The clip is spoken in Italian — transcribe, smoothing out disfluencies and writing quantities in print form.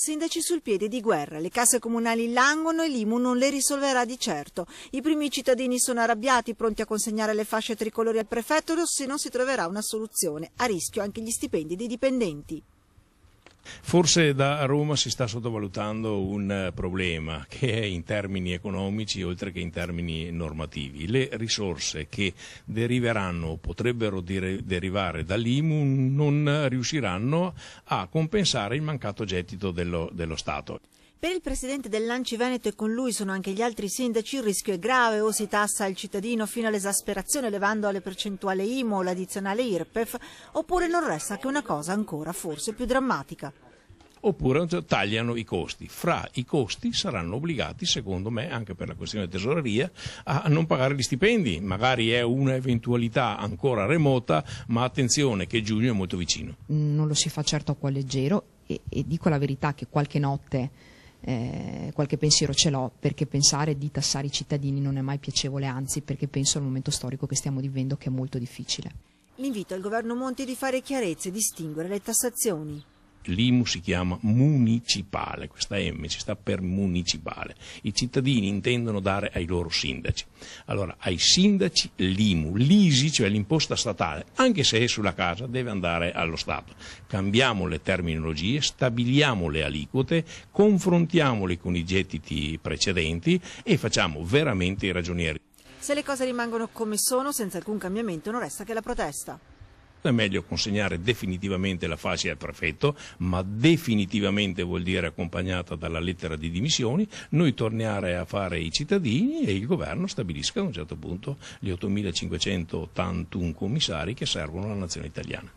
Sindaci sul piede di guerra, le casse comunali languono e l'IMU non le risolverà di certo. I primi cittadini sono arrabbiati, pronti a consegnare le fasce tricolori al prefetto se non si troverà una soluzione. A rischio anche gli stipendi dei dipendenti. Forse da Roma si sta sottovalutando un problema che è in termini economici oltre che in termini normativi. Le risorse che deriveranno o potrebbero derivare dall'IMU non riusciranno a compensare il mancato gettito dello Stato. Per il presidente dell'Anci Veneto e con lui sono anche gli altri sindaci, il rischio è grave: o si tassa il cittadino fino all'esasperazione elevando alle percentuale IMU o l'addizionale IRPEF, oppure non resta che una cosa ancora forse più drammatica. Oppure tagliano i costi. Fra i costi saranno obbligati, secondo me, anche per la questione tesoreria, a non pagare gli stipendi. Magari è un'eventualità ancora remota, ma attenzione che giugno è molto vicino. Non lo si fa certo a cuor leggero e dico la verità che qualche notte qualche pensiero ce l'ho, perché pensare di tassare i cittadini non è mai piacevole, anzi, perché penso al momento storico che stiamo vivendo, che è molto difficile. L'invito al governo Monti di fare chiarezza e distinguere le tassazioni. L'IMU si chiama municipale, questa M ci sta per municipale. I cittadini intendono dare ai loro sindaci. Allora, ai sindaci l'IMU, l'ISI, cioè l'imposta statale, anche se è sulla casa, deve andare allo Stato. Cambiamo le terminologie, stabiliamo le aliquote, confrontiamole con i gettiti precedenti e facciamo veramente i ragionieri. Se le cose rimangono come sono, senza alcun cambiamento, non resta che la protesta. È meglio consegnare definitivamente la fascia al prefetto, ma definitivamente vuol dire accompagnata dalla lettera di dimissioni, noi tornare a fare i cittadini e il governo stabilisca a un certo punto gli 8.581 commissari che servono alla nazione italiana.